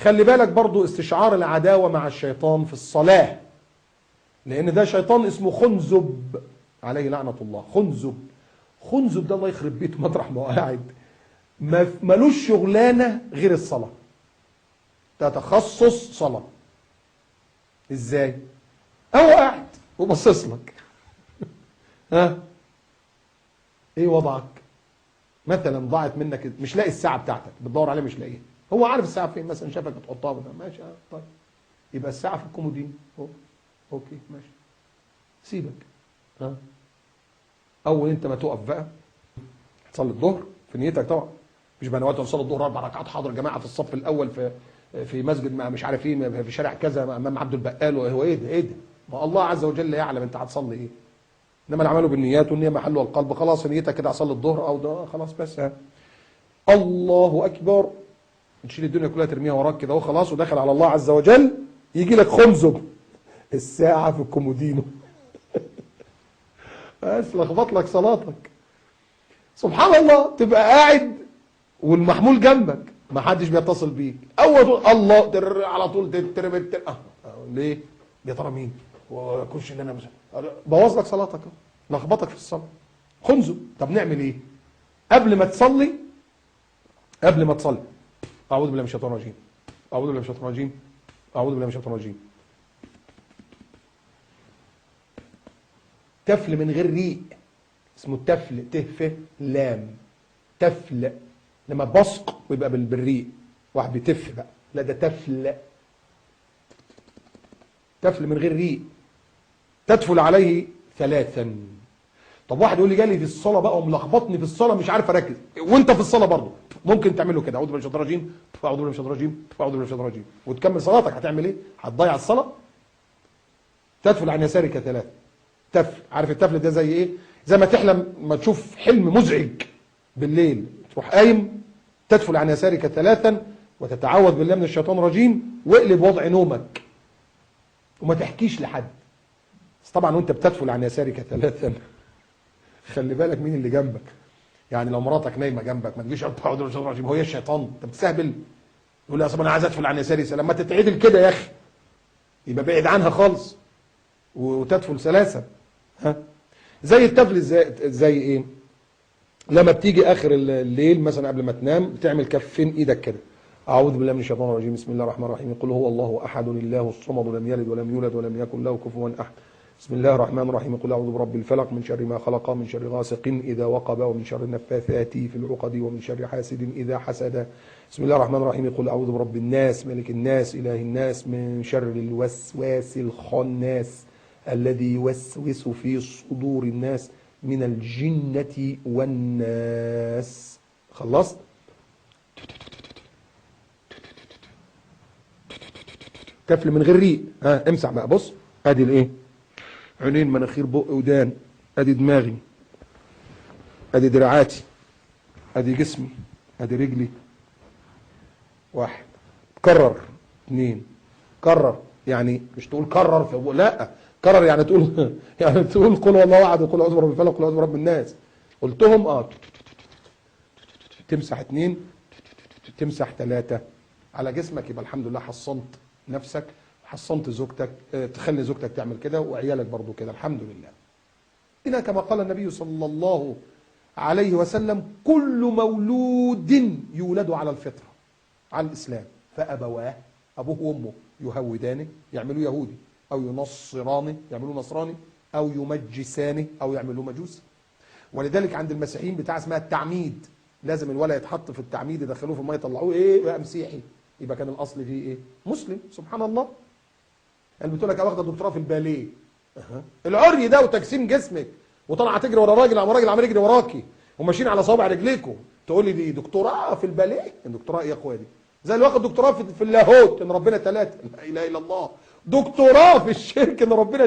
خلي بالك برضو استشعار العداوة مع الشيطان في الصلاة، لأن ده شيطان اسمه خنزب عليه لعنة الله. خنزب ده الله يخرب بيته مطرح ما هو قاعد، ملوش شغلانة غير الصلاة، ده تخصص صلاة. ازاي؟ هو قاعد وبصص لك ها ايه وضعك؟ مثلا ضاعت منك، مش لاقي الساعة بتاعتك، بتدور عليها مش لاقيها، هو عارف الساعة فين، مثلا شافك بتحطها ماشي طيب، يبقى الساعة في الكومودين. اوكي ماشي، سيبك. ها اول انت ما تقف بقى تصلي الظهر في نيتك طبعا، مش بقى نويت اصلي الظهر 4 ركعات حاضر جماعه في الصف الاول في مسجد مش عارف ايه في شارع كذا امام عبد البقال، وهو ايه ده ما الله عز وجل يعلم انت هتصلي ايه. انما الاعمال بالنيات، والنيه محلها القلب. خلاص نيتك كده اصلي الظهر او ده خلاص بس. ها الله اكبر، تشيل الدنيا كلها ترميها وراك كده وخلاص، وداخل على الله عز وجل، يجي لك خنزب الساعه في الكومودينو بس لخبط لك صلاتك. سبحان الله، تبقى قاعد والمحمول جنبك ما حدش بيتصل بيك، اول تقول الله على طول ليه؟ يا ترى مين؟ وكلش ان انا بوظ لك صلاتك، لخبطك في الصلاه. خنزب. طب نعمل ايه؟ قبل ما تصلي اعوذ بالله من الشيطان الرجيم، اعوذ بالله من الشيطان الرجيم، اعوذ بالله من الشيطان الرجيم. تفل من غير ريق، اسمه التفل، تف لام، تفل. لما بصق ويبقى بالريق، واحد بيتف بقى، لا ده تفل، تفل من غير ريق. تدفل عليه 3. طب واحد يقول لي جالي في الصلاه بقى وملخبطني في الصلاه مش عارف اركز، وانت في الصلاه برضه ممكن تعمل له كده، اعوذ بالله من الشيطان الرجيم، اعوذ بالله من الشيطان الرجيم، اعوذ بالله من الشيطان الرجيم، وتكمل صلاتك. هتعمل ايه؟ هتضيع الصلاه. تدفل عن يسارك 3. تفل، عارف التفل ده زي ايه؟ زي ما تحلم، ما تشوف حلم مزعج بالليل تروح قايم تدفل عن يسارك 3 وتتعوذ بالله من الشيطان الرجيم، واقلب وضع نومك وما تحكيش لحد. بس طبعا وانت بتدفل عن يسارك 3 خلي بالك مين اللي جنبك. يعني لو مراتك نايمه جنبك ما تجيش اعوذ بالله من الشيطان الرجيم، هو الشيطان انت بتستهبل. يقول لي اصل انا عايز ادفل عن يساري، لما تتعدل كده يا اخي يبقى بعد عنها خالص وتدفل 3. ها زي التفل زي ايه؟ لما بتيجي اخر الليل مثلا قبل ما تنام بتعمل كفين ايدك كده، اعوذ بالله من الشيطان الرجيم، بسم الله الرحمن الرحيم، قل هو الله احد الله الصمد لم يلد ولم يولد ولم يكن له كفوا احد، بسم الله الرحمن الرحيم، قل اعوذ برب الفلق من شر ما خلق، من شر غاسق اذا وقب، ومن شر النفاثات في العقد، ومن شر حاسد اذا حسد، بسم الله الرحمن الرحيم، قل اعوذ برب الناس ملك الناس اله الناس من شر الوسواس الخناس الذي يوسوس في صدور الناس من الجنة والناس. خلصت؟ تفل من غير ريق. ها امسح بقى، بص ادي الايه؟ عينين، مناخير، بق، ودان، ادي دماغي، ادي دراعاتي، ادي جسمي، ادي رجلي. 1 كرر. 2 كرر، يعني مش تقول كرر في لا، كرر يعني تقول يعني تقول قل هو الله احد، وقل اعوذ برب الفلق، وقل اعوذ برب الناس. قلتهم تمسح 2، تمسح 3 على جسمك، يبقى الحمد لله حصنت نفسك، حصنت زوجتك، تخلي زوجتك تعمل كده وعيالك برضو كده، الحمد لله. هنا كما قال النبي صلى الله عليه وسلم كل مولود يولد على الفطرة، على الإسلام، فأبواه، أبوه وأمه يهودانه يعملوا يهودي، أو ينصرانه يعملوا نصراني، أو يمجسانه أو يعملوا مجوس. ولذلك عند المسيحيين بتاع اسمها التعميد، لازم الولد يتحط في التعميد، يدخلوه في الميه يطلعوه ايه بقى مسيحي، يبقى كان الاصل فيه ايه؟ مسلم. سبحان الله. اللي بتقول لك انا واخده دكتوراه في الباليه، العري ده وتجسيم جسمك، وطالعه تجري ورا راجل عمال يجري وراكي وماشيين على صوابع رجليكم، تقول لي دي دكتوراه في الباليه؟ دكتوراه ايه يا اخويا دي؟ زي اللي واخد دكتوراه في اللاهوت ان ربنا 3، لا اله الا الله، دكتوراه في الشرك ان ربنا